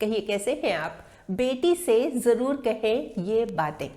कहिए कैसे हैं आप? बेटी से ज़रूर कहें ये बातें।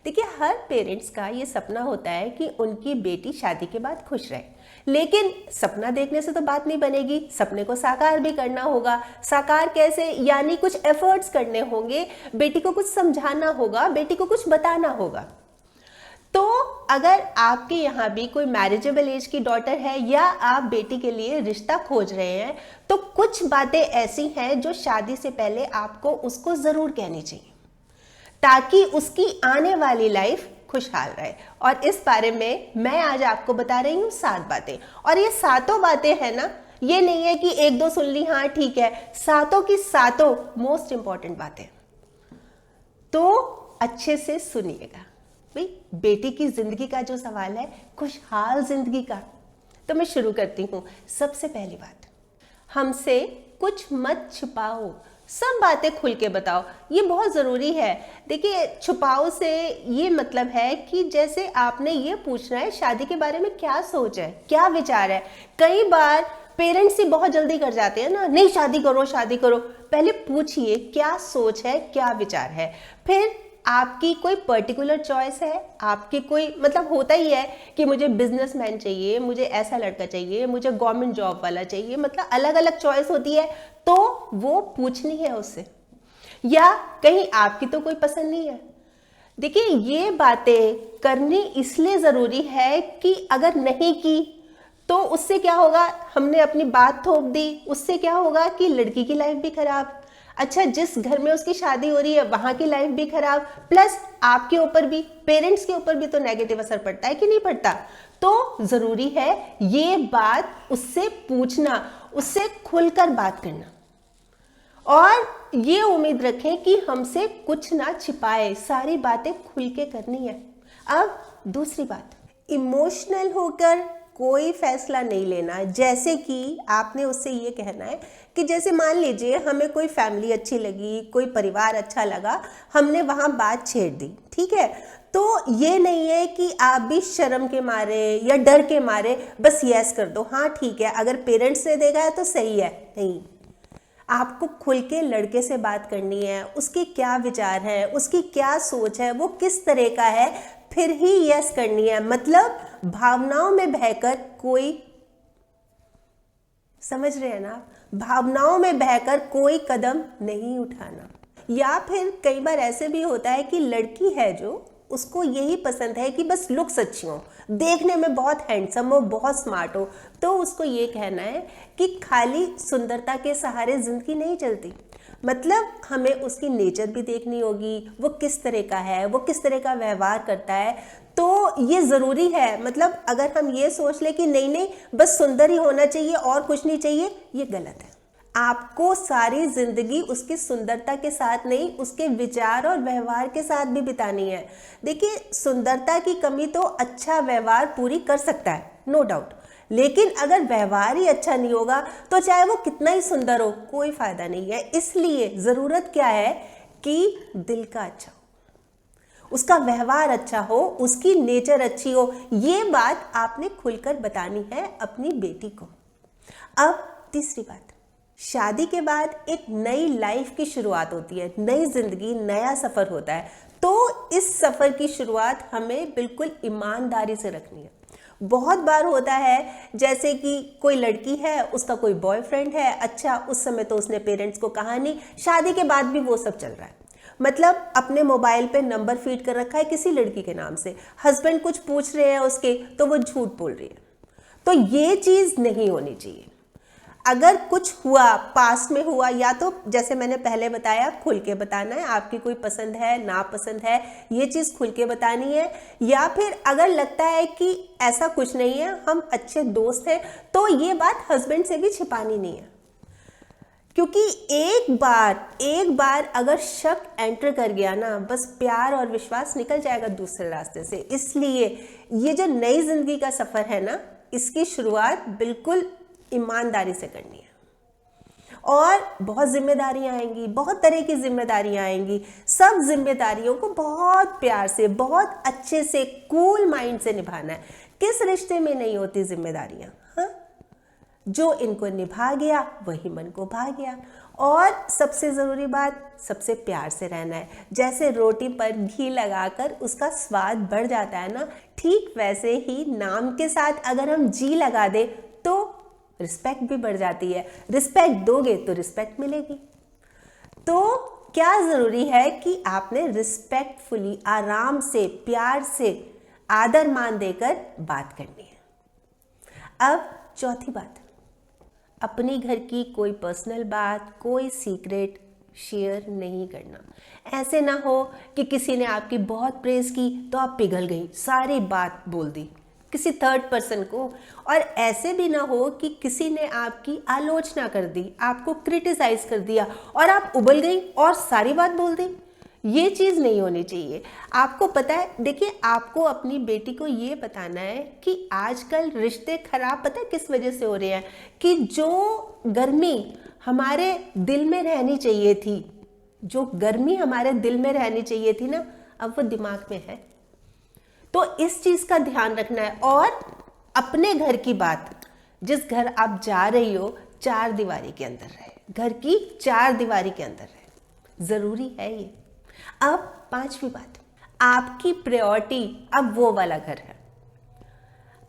देखिए, हर पेरेंट्स का ये सपना होता है कि उनकी बेटी शादी के बाद खुश रहे, लेकिन सपना देखने से तो बात नहीं बनेगी, सपने को साकार भी करना होगा। साकार कैसे? यानी कुछ एफर्ट्स करने होंगे, बेटी को कुछ समझाना होगा, बेटी को कुछ बताना होगा। तो अगर आपके यहाँ भी कोई मैरिजेबल एज की डॉटर है या आप बेटी के लिए रिश्ता खोज रहे हैं, तो कुछ बातें ऐसी हैं जो शादी से पहले आपको उसको ज़रूर कहनी चाहिए, ताकि उसकी आने वाली लाइफ खुशहाल रहे। और इस बारे में मैं आज आपको बता रही हूँ 7 बातें। और ये 7 बातें हैं ना, ये नहीं है कि 1-2 सुन ली, हाँ ठीक है, 7 की 7 मोस्ट इंपॉर्टेंट बातें। तो अच्छे से सुनिएगा भाई, बेटी की जिंदगी का जो सवाल है, खुशहाल जिंदगी का। तो मैं शुरू करती हूँ। सबसे पहली बात, हमसे कुछ मत छुपाओ, सब बातें खुल के बताओ, ये बहुत ज़रूरी है। देखिए, छुपाओ से ये मतलब है कि जैसे आपने ये पूछना है शादी के बारे में क्या सोच है, क्या विचार है। कई बार पेरेंट्स ही बहुत जल्दी कर जाते हैं ना, नहीं शादी करो शादी करो। पहले पूछिए क्या सोच है, क्या विचार है। फिर आपकी कोई पर्टिकुलर चॉइस है, आपकी कोई मतलब होता ही है कि मुझे बिजनेसमैन चाहिए, मुझे ऐसा लड़का चाहिए, मुझे गवर्नमेंट जॉब वाला चाहिए, मतलब अलग अलग चॉइस होती है, तो वो पूछनी है उससे। या कहीं आपकी तो कोई पसंद नहीं है। देखिए, ये बातें करनी इसलिए ज़रूरी है कि अगर नहीं की तो उससे क्या होगा, हमने अपनी बात थोप दी, उससे क्या होगा कि लड़की की लाइफ भी खराब। अच्छा, जिस घर में उसकी शादी हो रही है वहां की लाइफ भी खराब, प्लस आपके ऊपर भी, पेरेंट्स के ऊपर भी तो नेगेटिव असर पड़ता है कि नहीं पड़ता। तो जरूरी है ये बात उससे पूछना, उससे खुलकर बात करना, और ये उम्मीद रखें कि हमसे कुछ ना छिपाए, सारी बातें खुल के करनी है। अब दूसरी बात, इमोशनल होकर कोई फैसला नहीं लेना। जैसे कि आपने उससे ये कहना है कि जैसे मान लीजिए हमें कोई फैमिली अच्छी लगी, कोई परिवार अच्छा लगा, हमने वहाँ बात छेड़ दी, ठीक है। तो ये नहीं है कि आप भी शर्म के मारे या डर के मारे बस यस कर दो, हाँ ठीक है, अगर पेरेंट्स ने देखा है तो सही है। नहीं, आपको खुल के लड़के से बात करनी है, उसके क्या विचार है, उसकी क्या सोच है, वो किस तरह का है, फिर ही यस करनी है। मतलब भावनाओं में बहकर कोई, समझ रहे हैं ना, भावनाओं में बहकर कोई कदम नहीं उठाना। या फिर कई बार ऐसे भी होता है कि लड़की है जो, उसको यही पसंद है कि बस लुक्स अच्छी हो, देखने में बहुत हैंडसम हो, बहुत स्मार्ट हो, तो उसको ये कहना है कि खाली सुंदरता के सहारे जिंदगी नहीं चलती। मतलब हमें उसकी नेचर भी देखनी होगी, वो किस तरह का है, वो किस तरह का व्यवहार करता है। तो ये ज़रूरी है। मतलब अगर हम ये सोच ले कि नहीं नहीं बस सुंदर ही होना चाहिए और कुछ नहीं चाहिए, ये गलत है। आपको सारी जिंदगी उसकी सुंदरता के साथ नहीं, उसके विचार और व्यवहार के साथ भी बितानी है। देखिए, सुंदरता की कमी तो अच्छा व्यवहार पूरी कर सकता है, नो डाउट, लेकिन अगर व्यवहार ही अच्छा नहीं होगा तो चाहे वो कितना ही सुंदर हो, कोई फायदा नहीं है। इसलिए ज़रूरत क्या है कि दिल का अच्छा हो, उसका व्यवहार अच्छा हो, उसकी नेचर अच्छी हो। ये बात आपने खुलकर बतानी है अपनी बेटी को। अब तीसरी बात, शादी के बाद एक नई लाइफ की शुरुआत होती है, नई जिंदगी, नया सफ़र होता है। तो इस सफ़र की शुरुआत हमें बिल्कुल ईमानदारी से रखनी है। बहुत बार होता है जैसे कि कोई लड़की है, उसका कोई बॉयफ्रेंड है, अच्छा उस समय तो उसने पेरेंट्स को कहा नहीं, शादी के बाद भी वो सब चल रहा है। मतलब अपने मोबाइल पे नंबर फीड कर रखा है किसी लड़की के नाम से, हस्बैंड कुछ पूछ रहे हैं उसके तो वो झूठ बोल रही है। तो ये चीज़ नहीं होनी चाहिए। अगर कुछ हुआ, पास में हुआ, या तो जैसे मैंने पहले बताया खुल के बताना है, आपकी कोई पसंद है नापसंद है, ये चीज़ खुल के बतानी है। या फिर अगर लगता है कि ऐसा कुछ नहीं है, हम अच्छे दोस्त हैं, तो ये बात हस्बैंड से भी छिपानी नहीं है। क्योंकि एक बार अगर शक एंटर कर गया ना, बस प्यार और विश्वास निकल जाएगा दूसरे रास्ते से। इसलिए ये जो नई जिंदगी का सफ़र है ना, इसकी शुरुआत बिल्कुल ईमानदारी से करनी है। और बहुत जिम्मेदारियां आएंगी, बहुत तरह की जिम्मेदारियां आएंगी। सब जिम्मेदारियों को बहुत प्यार से, बहुत अच्छे से, कूल माइंड से निभाना है। किस रिश्ते में नहीं होती जिम्मेदारियां? हाँ, जो इनको निभा गया वही मन को भा गया। और सबसे ज़रूरी बात, सबसे प्यार से रहना है। जैसे रोटी पर घी लगाकर उसका स्वाद बढ़ जाता है ना, ठीक वैसे ही नाम के साथ अगर हम जी लगा दें तो रिस्पेक्ट भी बढ़ जाती है। रिस्पेक्ट दोगे तो रिस्पेक्ट मिलेगी। तो क्या ज़रूरी है कि आपने रिस्पेक्टफुली, आराम से, प्यार से, आदर मान देकर बात करनी है। अब चौथी बात, अपनी घर की कोई पर्सनल बात, कोई सीक्रेट शेयर नहीं करना। ऐसे ना हो कि किसी ने आपकी बहुत प्रेज की तो आप पिघल गई, सारी बात बोल दी किसी थर्ड पर्सन को। और ऐसे भी ना हो कि किसी ने आपकी आलोचना कर दी, आपको क्रिटिसाइज कर दिया और आप उबल गई और सारी बात बोल दी। ये चीज़ नहीं होनी चाहिए। आपको पता है, देखिए, आपको अपनी बेटी को ये बताना है कि आजकल रिश्ते खराब पता है किस वजह से हो रहे हैं, कि जो गर्मी हमारे दिल में रहनी चाहिए थी, जो गर्मी हमारे दिल में रहनी चाहिए थी ना, अब वो दिमाग में है। तो इस चीज़ का ध्यान रखना है। और अपने घर की बात, जिस घर आप जा रही हो, 4 दीवारी के अंदर रहे, घर की 4 दीवारी के अंदर रहे, ज़रूरी है ये। अब 5वीं बात, आपकी प्रायोरिटी अब वो वाला घर है।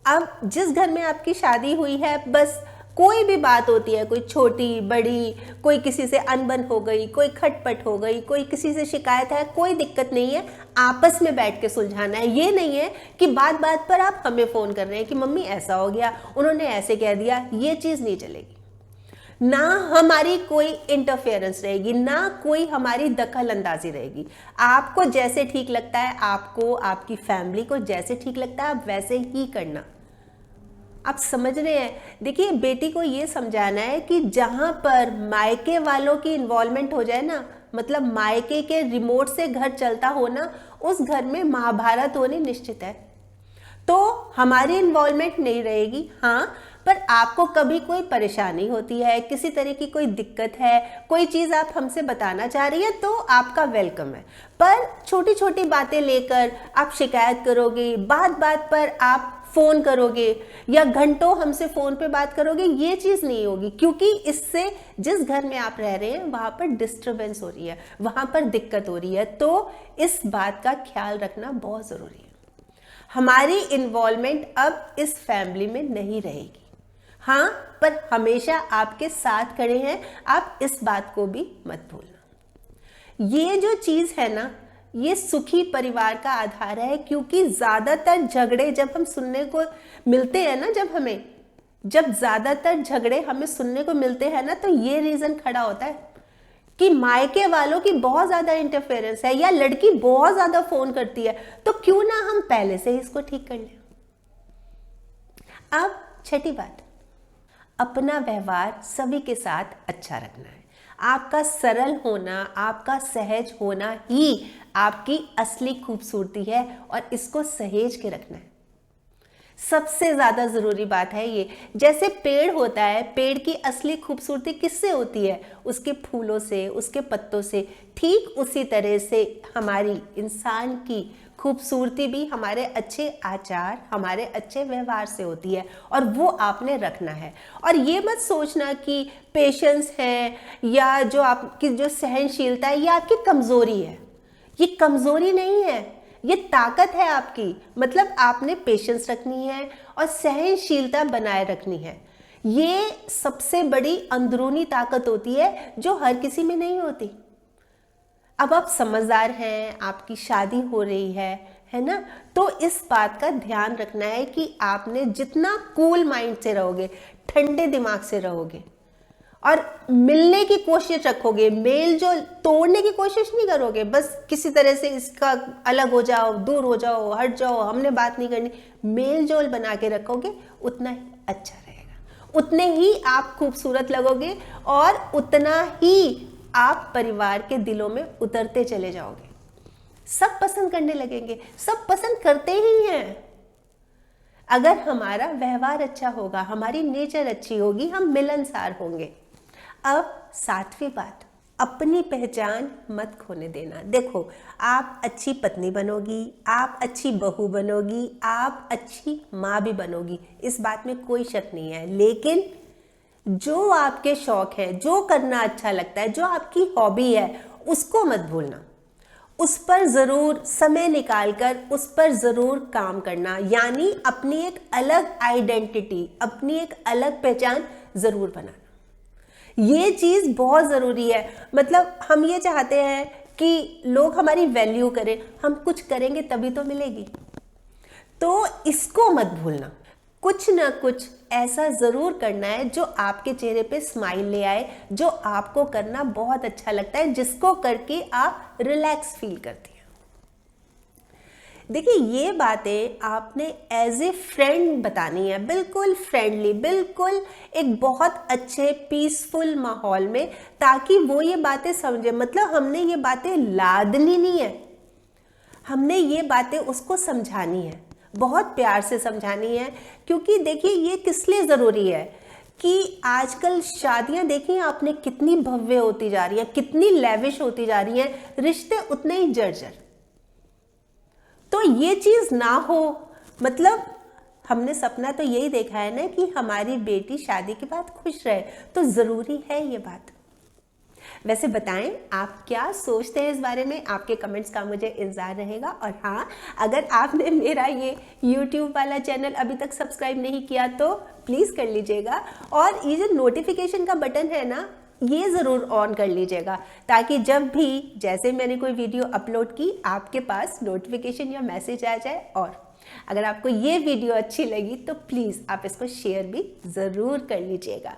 अब जिस घर में आपकी शादी हुई है, बस कोई भी बात होती है, कोई छोटी बड़ी, कोई किसी से अनबन हो गई, कोई खटपट हो गई, कोई किसी से शिकायत है, कोई दिक्कत नहीं है, आपस में बैठ के सुलझाना है। ये नहीं है कि बात बात पर आप हमें फ़ोन कर रहे हैं कि मम्मी ऐसा हो गया, उन्होंने ऐसे कह दिया। ये चीज़ नहीं चलेगी। ना हमारी कोई इंटरफेरेंस रहेगी, ना कोई हमारी दखल अंदाजी रहेगी। आपको जैसे ठीक लगता है, आपको, आपकी फैमिली को जैसे ठीक लगता है, आप वैसे ही करना। आप समझ रहे हैं? देखिए, बेटी को ये समझाना है कि जहां पर मायके वालों की इन्वॉल्वमेंट हो जाए ना, मतलब मायके के रिमोट से घर चलता हो ना, उस घर में महाभारत होनी निश्चित है। तो हमारी इन्वॉल्वमेंट नहीं रहेगी। हाँ, पर आपको कभी कोई परेशानी होती है, किसी तरह की कोई दिक्कत है, कोई चीज़ आप हमसे बताना चाह रही है, तो आपका वेलकम है। पर छोटी छोटी बातें लेकर आप शिकायत करोगे, बात बात पर आप फ़ोन करोगे या घंटों हमसे फ़ोन पे बात करोगे, ये चीज़ नहीं होगी। क्योंकि इससे जिस घर में आप रह रहे हैं वहाँ पर डिस्टर्बेंस हो रही है, वहाँ पर दिक्कत हो रही है। तो इस बात का ख्याल रखना बहुत ज़रूरी है। हमारी इन्वॉल्वमेंट अब इस फैमिली में नहीं रहेगी। हाँ, पर हमेशा आपके साथ खड़े हैं, आप इस बात को भी मत भूलना। ये जो चीज़ है ना, ये सुखी परिवार का आधार है। क्योंकि ज़्यादातर झगड़े जब हम सुनने को मिलते हैं ना, जब ज़्यादातर झगड़े हमें सुनने को मिलते हैं ना, तो ये रीज़न खड़ा होता है कि मायके वालों की बहुत ज़्यादा इंटरफेरेंस है या लड़की बहुत ज़्यादा फ़ोन करती है। तो क्यों ना हम पहले से ही इसको ठीक कर लें। अब 6ठी बात, अपना व्यवहार सभी के साथ अच्छा रखना है। आपका सरल होना, आपका सहज होना ही आपकी असली खूबसूरती है और इसको सहेज के रखना है। सबसे ज़्यादा ज़रूरी बात है ये। जैसे पेड़ होता है, पेड़ की असली खूबसूरती किससे होती है? उसके फूलों से, उसके पत्तों से। ठीक उसी तरह से हमारी इंसान की खूबसूरती भी हमारे अच्छे आचार, हमारे अच्छे व्यवहार से होती है, और वो आपने रखना है। और ये मत सोचना कि पेशेंस है या जो आपकी जो सहनशीलता है ये आपकी कमज़ोरी है। ये कमज़ोरी नहीं है, ये ताकत है आपकी। मतलब आपने पेशेंस रखनी है और सहनशीलता बनाए रखनी है। ये सबसे बड़ी अंदरूनी ताकत होती है जो हर किसी में नहीं होती। अब आप समझदार हैं, आपकी शादी हो रही है ना, तो इस बात का ध्यान रखना है कि आपने जितना कूल माइंड से रहोगे, ठंडे दिमाग से रहोगे और मिलने की कोशिश रखोगे, मेल जो तोड़ने की कोशिश नहीं करोगे, बस किसी तरह से इसका अलग हो जाओ, दूर हो जाओ, हट जाओ, हमने बात नहीं करनी, मेल जोल बना के रखोगे, उतना ही अच्छा रहेगा, उतने ही आप खूबसूरत लगोगे और उतना ही आप परिवार के दिलों में उतरते चले जाओगे। सब पसंद करने लगेंगे, सब पसंद करते ही हैं। अगर हमारा व्यवहार अच्छा होगा, हमारी नेचर अच्छी होगी, हम मिलनसार होंगे। अब 7वीं बात, अपनी पहचान मत खोने देना। देखो, आप अच्छी पत्नी बनोगी, आप अच्छी बहू बनोगी, आप अच्छी माँ भी बनोगी, इस बात में कोई शक नहीं है। लेकिन जो आपके शौक है, जो करना अच्छा लगता है, जो आपकी हॉबी है, उसको मत भूलना। उस पर ज़रूर समय निकालकर उस पर ज़रूर काम करना, यानी अपनी एक अलग आइडेंटिटी, अपनी एक अलग पहचान ज़रूर बनाना। ये चीज़ बहुत ज़रूरी है। मतलब हम ये चाहते हैं कि लोग हमारी वैल्यू करें, हम कुछ करेंगे तभी तो मिलेगी। तो इसको मत भूलना। कुछ ना कुछ ऐसा ज़रूर करना है जो आपके चेहरे पे स्माइल ले आए, जो आपको करना बहुत अच्छा लगता है, जिसको करके आप रिलैक्स फील करती हैं। देखिए, ये बातें आपने एज ए फ्रेंड बतानी है, बिल्कुल फ्रेंडली, बिल्कुल एक बहुत अच्छे पीसफुल माहौल में, ताकि वो ये बातें समझे। मतलब हमने ये बातें लादनी नहीं है, हमने ये बातें उसको समझानी है, बहुत प्यार से समझानी है। क्योंकि देखिए, ये किस लिए ज़रूरी है कि आजकल शादियां देखिए आपने कितनी भव्य होती जा रही है, कितनी लेविश होती जा रही है, रिश्ते उतने ही जर्जर। तो ये चीज़ ना हो, मतलब हमने सपना तो यही देखा है ना कि हमारी बेटी शादी के बाद खुश रहे, तो ज़रूरी है ये बात। वैसे बताएं आप क्या सोचते हैं इस बारे में, आपके कमेंट्स का मुझे इंतज़ार रहेगा। और हाँ, अगर आपने मेरा ये YouTube वाला चैनल अभी तक सब्सक्राइब नहीं किया तो प्लीज़ कर लीजिएगा, और ये जो नोटिफिकेशन का बटन है ना, ये ज़रूर ऑन कर लीजिएगा, ताकि जब भी जैसे मैंने कोई वीडियो अपलोड की आपके पास नोटिफिकेशन या मैसेज आ जाए। और अगर आपको ये वीडियो अच्छी लगी तो प्लीज़ आप इसको शेयर भी ज़रूर कर लीजिएगा।